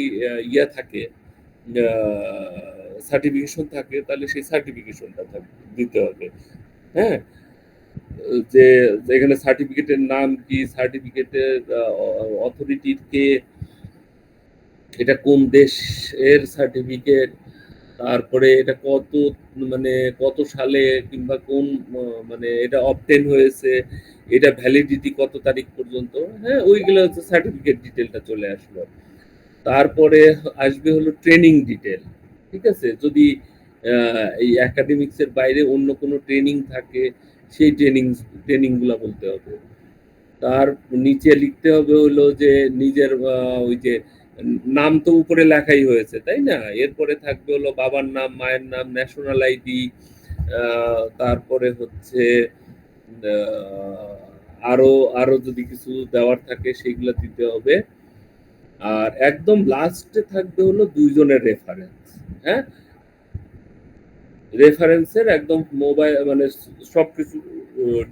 [SPEAKER 1] থাকে, সার্টিফিকেশন থাকে তাহলে সেই সার্টিফিকেশনটা দিতে হবে, হ্যাঁ? যে এখানে সার্টিফিকেটের নাম কি, সার্টিফিকেটের অথরিটির কে, এটা কোন দেশের সার্টিফিকেট, তারপরে এটা মানে কত সালে কিংবা কোন মানে এটা অবটেন হয়েছে, এটা ভ্যালিডিটি কত তারিখ পর্যন্ত, হ্যাঁ? ওইগুলো হচ্ছে সার্টিফিকেট ডিটেলটা চলে আসলো। তারপরে আসবে হলো ট্রেনিং ডিটেল, ঠিক আছে? যদি এই একাডেমিক্স এর বাইরে অন্য কোনো ট্রেনিং থাকে সেই ট্রেনিং গুলা বলতে হবে। তার নিচে লিখতে হবে হলো যে নিজের ওই যে নাম তো উপরে লেখাই হয়েছে তাই না, এরপরে থাকবে হলো বাবার নাম, মায়ের নাম, ন্যাশনাল আইডি, তারপরে হচ্ছে আরো আরো যদি কিছু দেওয়ার থাকে সেগুলো দিতে হবে। আর একদম লাস্টে থাকবে হলো দুইজনের রেফারেন্স, হ্যাঁ? রেফারেন্সের একদম মোবাইল মানে সবকিছু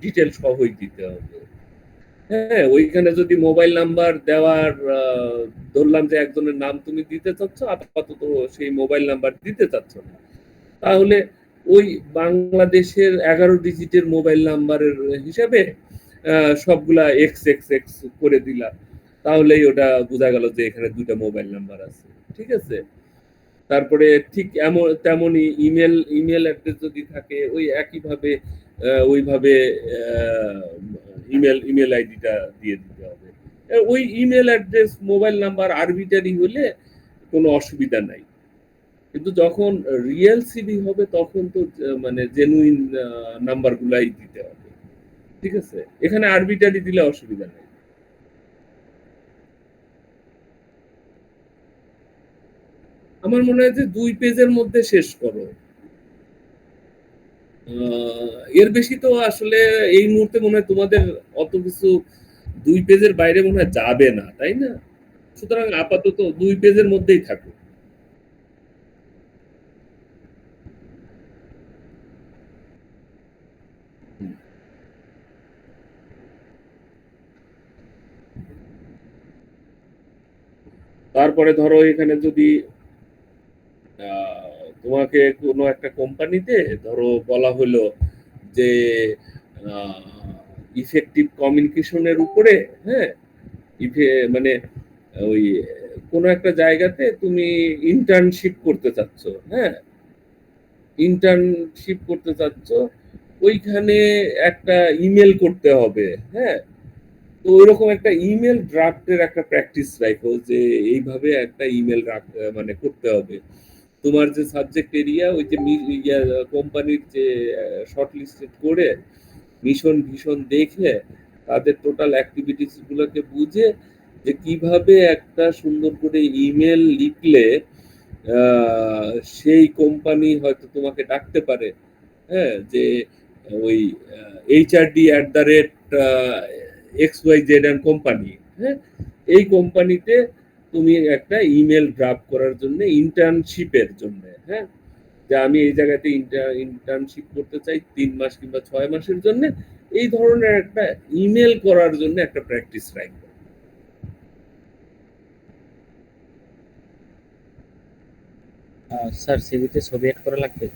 [SPEAKER 1] ডিটেল সহই দিতে হবে। হ্যাঁ, ওইখানে যদি মোবাইল নাম্বার দেওয়ার ধরলাম যে একজনের নাম তুমি দিতে চাচ্ছ, আপাতত সেই মোবাইল নাম্বার দিতে চাচ্ছ না, তাহলে ওই বাংলাদেশের 11 ডিজিটের মোবাইল নাম্বারের হিসাবে সবগুলা এক্স এক্স এক্স করে দিলা, তাহলেই ওটা বোঝা গেল যে এখানে 2টা মোবাইল নাম্বার আছে, ঠিক আছে? তারপরে ঠিক তেমনই ইমেল অ্যাড্রেস যদি থাকে ওই একইভাবে ওইভাবে ইমেল আইডিটা দিয়ে দিতে হবে। ওই email address, mobile number arbitrary হলে কোনো অসুবিধা নাই। কিন্তু যখন রিয়েল সিভি হবে তখন তো মানে জেনুইন নাম্বারগুলাই দিতে হবে, ঠিক আছে? এখানে আরবিটারি দিলে অসুবিধা নেই। আমার মনে হয় যে 2 পেজের মধ্যে শেষ করো। এর বেশি তো আসলে এই মুহূর্তে মনে হয় তোমাদের অত কিছু 2 পেজের বাইরে মনে হয় যাবে না, তাই না? সুতরাং আপাতত 2 পেজের মধ্যেই থাকো। হুম। তারপরে ধরো এখানে যদি তোমাকে কোনো একটা কোম্পানিতে ধরো বলা হলো যে ইফেক্টিভ কমিউনিকেশনের উপরে, হ্যাঁ? মানে ওই কোনো একটা জায়গাতে তুমি ইন্টার্নশিপ করতে চাচ্ছ, হ্যাঁ? ইন্টার্নশিপ করতে চাচ্ছ, ওইখানে একটা ইমেল করতে হবে, হ্যাঁ? তো ওইরকম একটা ইমেল ড্রাফটের একটা প্র্যাকটিস রাখো যে এইভাবে একটা ইমেল মানে করতে হবে। তোমার যে সাবজেক্ট এরিয়া ওই যে কোম্পানির যে শর্ট লিস্টেড করে মিশন ভীষণ দেখে তাদের টোটাল অ্যাক্টিভিটিস গুলোকে বুঝে যে কিভাবে একটা সুন্দর করে ইমেল লিখলে সেই কোম্পানি হয়তো তোমাকে ডাকতে পারে, হ্যাঁ? যে ওই HRD@, XYZ এন্ড কোম্পানি, হ্যাঁ? এই কোম্পানিতে তুমি একটা ইমেল ড্রাফট করার জন্য ইন্টার্নশিপের জন্য, হ্যাঁ? যে আমি এই জায়গাতে ইন্টার্নশিপ করতে চাই 3 মাস কিংবা 6 মাসের জন্য, এই ধরনের একটা ইমেল করার জন্য একটা প্র্যাকটিস রাখবে।
[SPEAKER 3] স্যার সিভিতে ছবি অ্যাড করা লাগবে?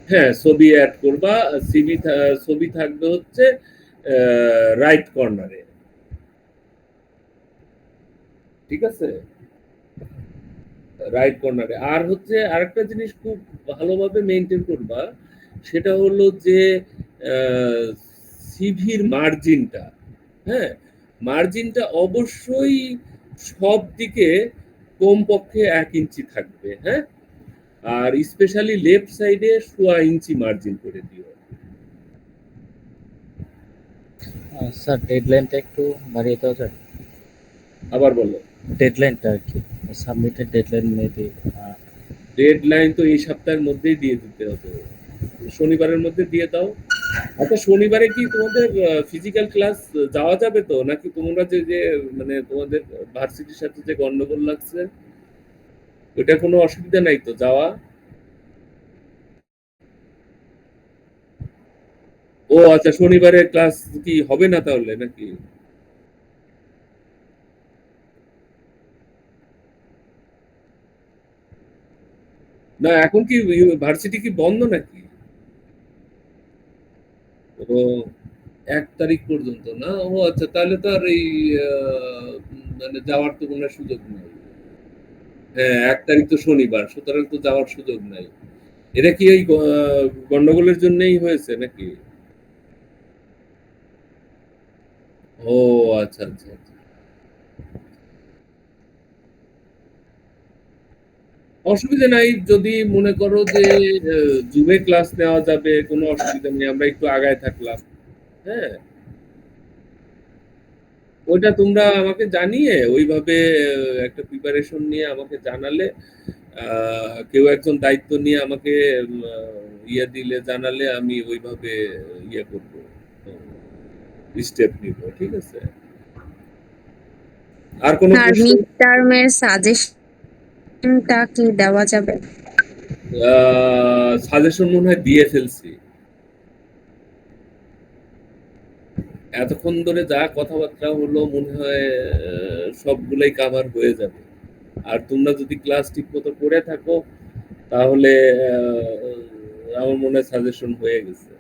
[SPEAKER 1] হ্যাঁ, ছবি অ্যাড করবা। ছবি থাকবে হচ্ছে রাইট কর্নারে, ঠিক আছে? রাইট কর্নারে। আর হচ্ছে আরেকটা জিনিস খুব ভালোভাবে মেনটেন করবা, সেটা হলো যে সিভির মার্জিনটা, হ্যাঁ? মার্জিনটা অবশ্যই সব দিকে কমপক্ষে 1 ইঞ্চি থাকবে, হ্যাঁ? আর স্পেশালি লেফট সাইডে 1.25 ইঞ্চি মার্জিন করে দিও।
[SPEAKER 3] স্যার ডেডলাইনটা একটু বাড়িয়ে দেওয়া যায়?
[SPEAKER 1] আবার বলো।
[SPEAKER 3] ডেডলাইনটা আর কি, সাবমিটের ডেডলাইন মেবি।
[SPEAKER 1] ডেডলাইন তো এই সপ্তাহের মধ্যেই দিয়ে দিতে হবে, শনিবারের মধ্যে দিয়ে দাও। আচ্ছা, শনিবারে কি তোমাদের ফিজিক্যাল ক্লাস যাওয়া যাবে তো, নাকি তোমরা যে যে মানে তোমাদের ভার্সিটির সাথে যে গন্ডগোল লাগছে, ওটা কোনো অসুবিধা নাই তো যাওয়া? ও আচ্ছা, শনিবারে ক্লাস কি হবে না তাহলে নাকি? না, এখন কি ভার্সিটি কি বন্ধ নাকি? ও, 1 তারিখ পর্যন্ত না? ও আচ্ছা, তাহলে তো আর এই মানে যাওয়ার তো কোনো সুযোগ নাই। হ্যাঁ, 1 তারিখ তো শনিবার, সুতরাং তো যাওয়ার সুযোগ নাই। এটা কি ওই গন্ডগোলের জন্যই হয়েছে নাকি? ও আচ্ছা আচ্ছা আচ্ছা। অসুবিধা নাই, যদি মনে করো যে জুমে ক্লাস নেওয়া যাবে, কোনো অসুবিধা নেই, আমরা একটু আগায় থাকলাম। হ্যাঁ, ওইটা তোমরা আমাকে জানিয়ে ওইভাবে একটা প্রিপারেশন নিয়ে আমাকে জানালে, কেউ একজন দায়িত্ব নিয়ে আমাকে ইয়ে দিলে, জানালে আমি ওইভাবে ইয়ে করবো, স্টেপ নিব। ঠিক আছে? আর কোনো
[SPEAKER 2] আর
[SPEAKER 1] প্রশ্ন?
[SPEAKER 2] মিড টার্মের সাজেশনটা কি দেওয়া যাবে?
[SPEAKER 1] সাজেশন মনে হয় দিয়ে ফেলছি। এতক্ষণ ধরে যা কথাবার্তা হলো মনে হয় সবগুলাই কাভার হয়ে যাবে। আর তোমরা যদি ক্লাস ঠিক মতো করে থাকো, তাহলে আমার মনে হয় সাজেশন হয়ে গেছে।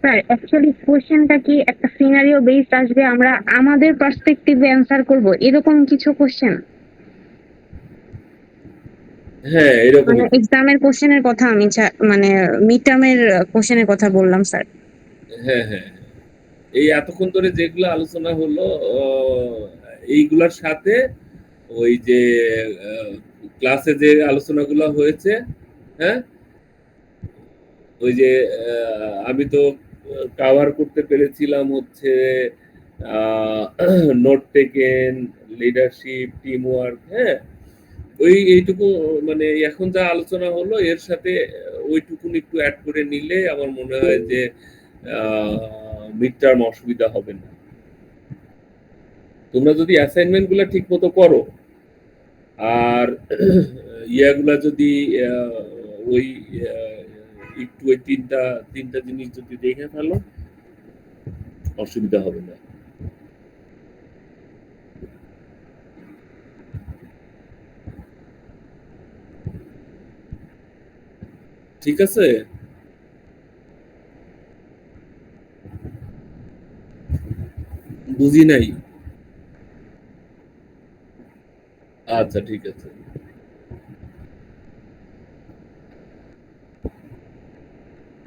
[SPEAKER 2] স্যার অ্যাকচুয়ালি কোশ্চেনটা কি একটা সিনারিও বেসড আসবে, আমরা আমাদের পার্সপেক্টিভে অ্যান্সার করব, এরকম কিছু কোশ্চেন?
[SPEAKER 1] হ্যাঁ,
[SPEAKER 2] মানে
[SPEAKER 1] এরকমই।
[SPEAKER 2] এক্সামের কোশ্চেনের কথা আমি মানে মিড টার্মের কোশ্চেনের কথা বললাম স্যার।
[SPEAKER 1] হ্যাঁ হ্যাঁ, এই এতক্ষণ ধরে যেগুলো আলোচনা হলো, এইগুলার সাথে ওই যে ক্লাসে যে আলোচনাগুলো হয়েছে, হ্যাঁ, ওই যে আমি তো কাভার করতে পেরেছিলাম হচ্ছে note taken, leadership, team work. হ্যাঁ, ওই এইটুকু, মানে এখন যা আলোচনা হলো এর সাথে ওইটুকুন একটু অ্যাড করে নিলে আমার মনে হয় যে মিড টার্ম অসুবিধা হবে না। তোমরা যদি অ্যাসাইনমেন্ট গুলা ঠিক মতো করো, আর ইয়াগুলা যদি আহ, ওই একটু ওই তিনটা তিনটা জিনিস যদি দেখে ফেলো, অসুবিধা হবে না। ঠিক আছে? বুঝি নাই। আচ্ছা, ঠিক আছে।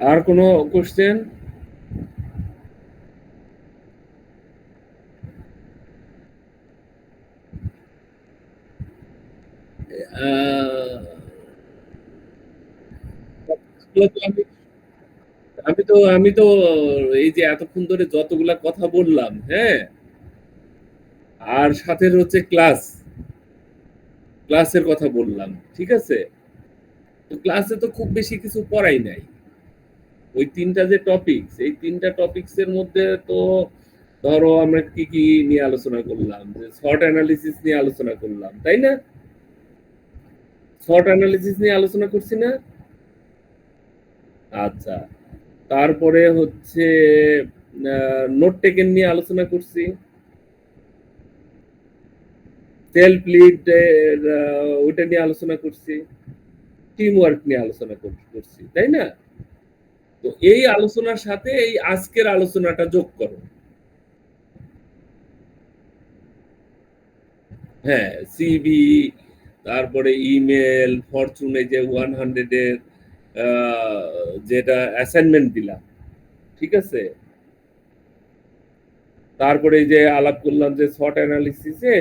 [SPEAKER 1] আর কোনো কোশ্চেন? আমি আমি তো এই যে এতক্ষণ ধরে যতগুলা কথা বললাম, হ্যাঁ, আর সাথে হচ্ছে ক্লাসের কথা বললাম। ঠিক আছে? তো ক্লাসে তো খুব বেশি কিছু পড়াই নাই। ওই তিনটা যে টপিকস, এই তিনটা টপিকস এর মধ্যে তো ধরো আমরা কি কি নিয়ে আলোচনা করলাম, যে শর্ট অ্যানালিসিস নিয়ে আলোচনা করলাম, তাই না? শর্ট অ্যানালিসিস নিয়ে আলোচনা করছি না? আচ্ছা, তারপরে হচ্ছে নোট টেকেন নিয়ে আলোচনা করছি, সেলফ লিড ওটা নিয়ে আলোচনা করছি, টিম ওয়ার্ক নিয়ে আলোচনা করছি, তাই না? তো এই আলোচনার সাথে এই আজকের আলোচনাটা যোগ করো। হ্যাঁ, সিভি, তারপরে ইমেল, ফরচুনে যে 100 এর যেটা অ্যাসাইনমেন্ট দিলাম, ঠিক আছে? তারপরে এই যে আলাপ করলাম যে শর্ট অ্যানালিসিসে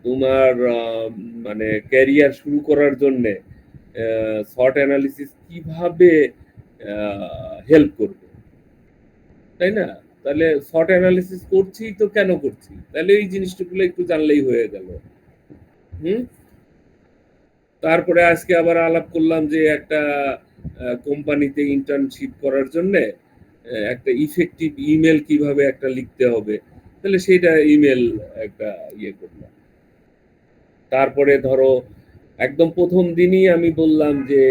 [SPEAKER 1] তোমার মানে ক্যারিয়ার শুরু করার জন্য শর্ট অ্যানালিসিস কিভাবে হেল্প করবে, তাই না? তাহলে শর্ট অ্যানালিসিস করছি তো কেন করছি, তাহলে এই জিনিসগুলো একটু জানলেই হয়ে গেল। হুম। তারপরে আজকে আবার আলাপ করলাম যে একটা কোম্পানিতে ইন্টার্নশিপ করার জন্য একটা ইফেক্টিভ ইমেল কিভাবে একটা লিখতে হবে, তাহলে সেটা ইমেল একটা ইয়ে করলাম। তারপরে ধরো একদম প্রথম দিনই আমি বললাম যে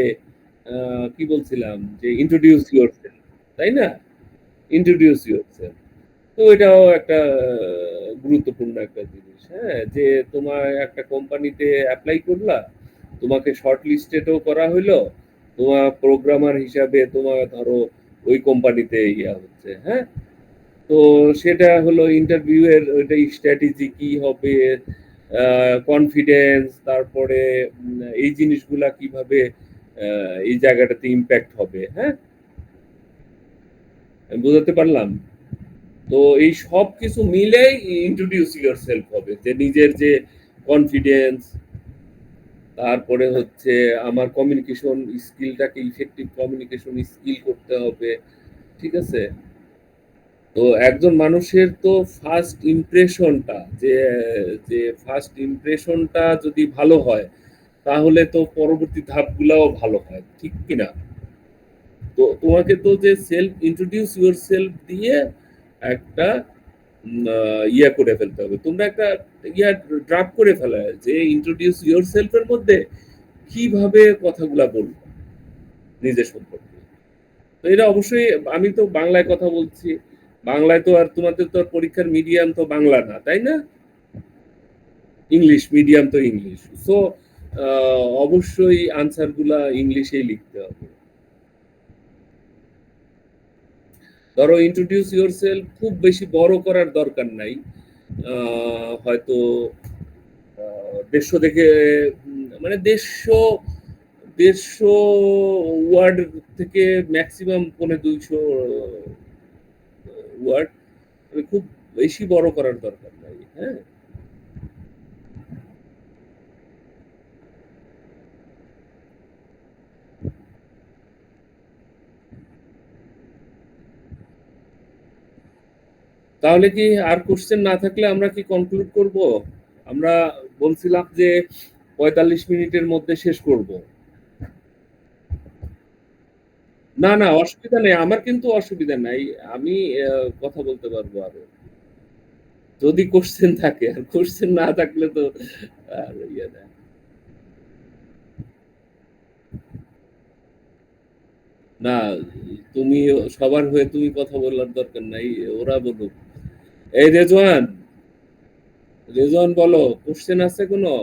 [SPEAKER 1] কি বলছিলাম যে ইন্ট্রোডিউস ইয়োরসেলফ, তাই না? ইন্ট্রোডিউস ইয়োরসেলফ, তো এটাও একটা গুরুত্বপূর্ণ একটা জিনিস। হ্যাঁ, যে তোমার একটা কোম্পানিতে অ্যাপ্লাই করলা, তোমাকে শর্ট লিস্টেডও করা হইলো, তোমার প্রোগ্রামার হিসাবে তোমার ধরো ওই কোম্পানিতে ইয়া হচ্ছে। হ্যাঁ, তো সেটা হলো ইন্টারভিউ এর ওইটাই স্ট্র্যাটেজি কি হবে, কনফিডেন্স, তারপরে এই জিনিসগুলা কিভাবে এই জায়গাটাতে ইম্প্যাক্ট হবে। হ্যাঁ, আমি বোঝাতে পারলাম? তো এই সব কিছু মিলেই ইন্ট্রোডিউস ইয়োরসেলফ হবে, যে নিজের যে কনফিডেন্স, তারপরে হচ্ছে আমার কমিউনিকেশন স্কিলটাকে ইফেক্টিভ কমিউনিকেশন স্কিল করতে হবে। ঠিক আছে? তো একজন মানুষের তো ফার্স্ট ইমপ্রেশনটা, যে যে ফার্স্ট ইমপ্রেশনটা যদি ভালো হয়, তাহলে তো পরবর্তী ধাপগুলাও ভালো হয়, ঠিক কিনা? তো তোমাকে তো যে সেলফ ইন্ট্রোডিউস ইয়োরসেলফ দিয়ে একটা ইয়া করে ফেলতে হবে, তোমরা একটা ইয়া ড্রাফট করে ফেলা যে ইন্ট্রোডিউস ইয়োরসেলফ এর মধ্যে কিভাবে কথাগুলা বলবো নিজের সম্পর্কে। তো এটা অবশ্যই, আমি তো বাংলায় কথা বলছি, বাংলায় তো আর তোমাদের তো আর পরীক্ষার মিডিয়াম তো বাংলা না, তাই না? ইংলিশ মিডিয়াম তো ইংলিশ, সো অবশ্যই আনসার গুলা ইংলিশেই লিখতে হবে। ধরো ইন্ট্রোডিউস ইয়োরসেলফ খুব বেশি বড় করার দরকার নাই, হয়তো 150 থেকে মানে 150 ওয়ার্ড থেকে ম্যাক্সিমাম 200 ওয়ার্ড, মানে খুব বেশি বড় করার দরকার নাই। হ্যাঁ, তাহলে কি আর কোশ্চেন না থাকলে আমরা কি কনক্লুড করব? আমরা বলছিলাম যে 45 মিনিটের মধ্যে শেষ করব। না না, অসুবিধা নেই, আমার কিন্তু অসুবিধা নাই, আমি কথা বলতে পারবো আরো, যদি কোশ্চেন থাকে। আর কোশ্চেন না থাকলে তো আর ইয়ে না। না, তুমি সবার হয়ে তুমি কথা বলার দরকার নাই, ওরা বলুক। এই রেজওয়ান, রেজওয়ান বলো, কোশ্চেন আছে কোনো?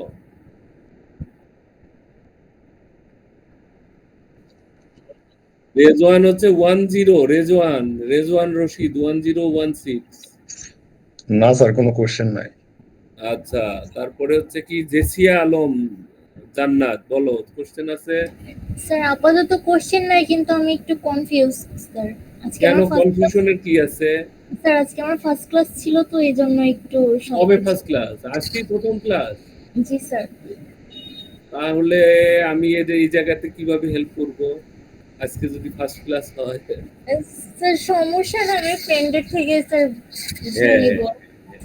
[SPEAKER 1] রেজওয়ান হচ্ছে 10, রেজওয়ান, রেজওয়ান রশিদ 1016।
[SPEAKER 4] না স্যার, কোনো কোশ্চেন নাই।
[SPEAKER 1] আচ্ছা, তারপরে হচ্ছে কি জেসিয়া আলম জান্নাত, বলো কোশ্চেন আছে?
[SPEAKER 5] স্যার আপাতত কোশ্চেন নাই, কিন্তু আমি একটু কনফিউজ স্যার। আজকে
[SPEAKER 1] কেন,
[SPEAKER 5] আমার ফার্স্ট
[SPEAKER 1] কনফিউশনের কি আছে?
[SPEAKER 5] স্যার আজকে আমার ফার্স্ট ক্লাস ছিল, তো এই জন্য একটু
[SPEAKER 1] কবে ফার্স্ট ক্লাস? আজকেই প্রথম ক্লাস?
[SPEAKER 5] জি স্যার।
[SPEAKER 1] তাহলে আমি এই জায়গাতে কিভাবে হেল্প করব আজকে যদি ফার্স্ট ক্লাস হয়?
[SPEAKER 5] স্যার সমস্যা না, আমি ফ্রেন্ডের থেকে স্যার বুঝে
[SPEAKER 1] হ্যাঁ,
[SPEAKER 5] নিব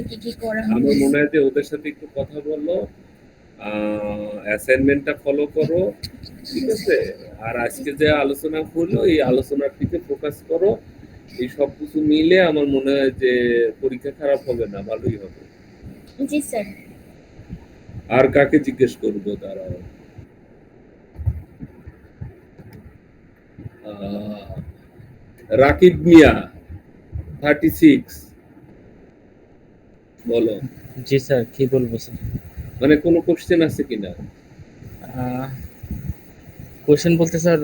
[SPEAKER 5] কি কি করা
[SPEAKER 1] আমার
[SPEAKER 5] হবে।
[SPEAKER 1] মনে হয় যে ওদের সাথে একটু কথা বলো, অ্যাসাইনমেন্টটা ফলো করো, ঠিক আছে? আর আজকে যে আলোচনা হলো এই আলোচনার দিকে ফোকাস করো, এই সব কিছু মিলে আমার মনে হয় যে পরীক্ষা খারাপ হবে না, ভালোই হবে।
[SPEAKER 5] জি স্যার।
[SPEAKER 1] আর কাকে জিজ্ঞেস করবো দাঁড়াও? রাকিব মিয়া 36, বলো।
[SPEAKER 3] জি স্যার, কি বলবো স্যার?
[SPEAKER 1] মানে কোনো কোশ্চেন আছে কিনা?
[SPEAKER 3] কোশ্চেন বলতে স্যার,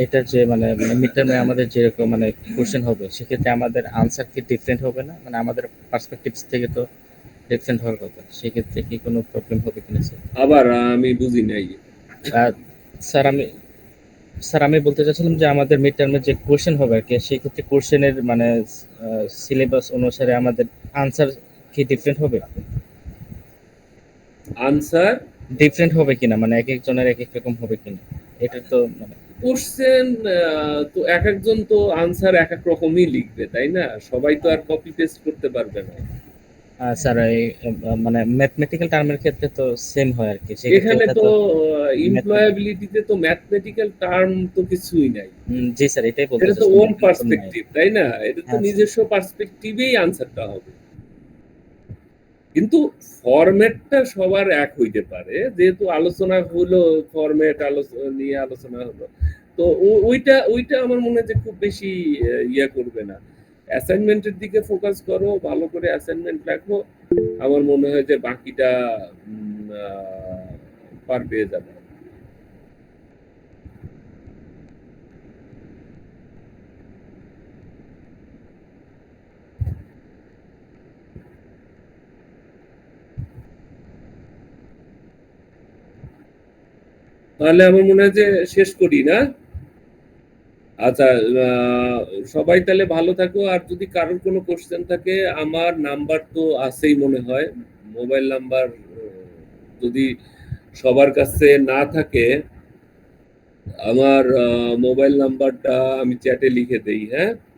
[SPEAKER 3] এটা যে মানে মিড টার্মে আমাদের যেরকম মানে কোশ্চেন হবে, সেক্ষেত্রে আমাদের আনসার কি ডিফারেন্ট হবে না? মানে আমাদের পার্সপেক্টিভস থেকে তো ডিফারেন্ট হওয়ার কথা, সেক্ষেত্রে কি কোনো প্রবলেম হবে কিনা স্যার?
[SPEAKER 1] আবার আমি বুঝি নাই।
[SPEAKER 3] স্যার আমি বলতে চাচ্ছিলাম যে আমাদের মিড টার্মে যে কোশ্চেন হবে আর কি, সেক্ষেত্রে কোশ্চেনের মানে সিলেবাস অনুসারে আমাদের আনসার কি ডিফারেন্ট হবে?
[SPEAKER 1] আনসার
[SPEAKER 3] ডিফারেন্ট হবে কিনা, মানে এক একজনের এক এক রকম হবে কিনা? এটা তো মানে
[SPEAKER 1] কোশ্চেন তো এক একজন তো আনসার এক এক রকমই লিখবে, তাই না? সবাই তো আর কপি পেস্ট করতে পারবে না।
[SPEAKER 3] স্যার এই মানে ম্যাথমেটিক্যাল টার্মের ক্ষেত্রে তো সেম হয় আর কি, সেক্ষেত্রে
[SPEAKER 1] এখানে
[SPEAKER 3] ওটা
[SPEAKER 1] তো
[SPEAKER 3] তো
[SPEAKER 1] এমপ্লয়াবিলিটিতে তো ম্যাথমেটিক্যাল টার্ম তো কিছুই নাই।
[SPEAKER 3] জি স্যার, এটাই বলতে
[SPEAKER 1] এটা তো
[SPEAKER 3] চাচ্ছিলাম,
[SPEAKER 1] ওন
[SPEAKER 3] একদম নাই।
[SPEAKER 1] পার্সপেক্টিভ, তাই না? এটা তো
[SPEAKER 3] হ্যাঁ স্যার।
[SPEAKER 1] নিজস্ব পার্সপেক্টিভেই আনসারটা হবে। কিন্তু ফরম্যাটটা সবার এক হইতে পারে, যেহেতু আলোচনা হলো, ফরম্যাট নিয়ে আলোচনা হলো, তো ওইটা ওইটা আমার মনে হয় যে খুব বেশি ইয়া করবে না। অ্যাসাইনমেন্টের দিকে ফোকাস করো, ভালো করে অ্যাসাইনমেন্ট লেখো, আমার মনে হয় যে বাকিটা পার পেয়ে যাবে। তাহলে আমার মনে হয় যে শেষ করি না? আচ্ছা, সবাই তাহলে ভালো থাকো। আর যদি কারোর কোনো কোশ্চেন থাকে, আমার নাম্বার তো আছেই মনে হয়, মোবাইল নাম্বার যদি সবার কাছে না থাকে, আমার মোবাইল নাম্বারটা আমি চ্যাটে লিখে দেই, হ্যাঁ?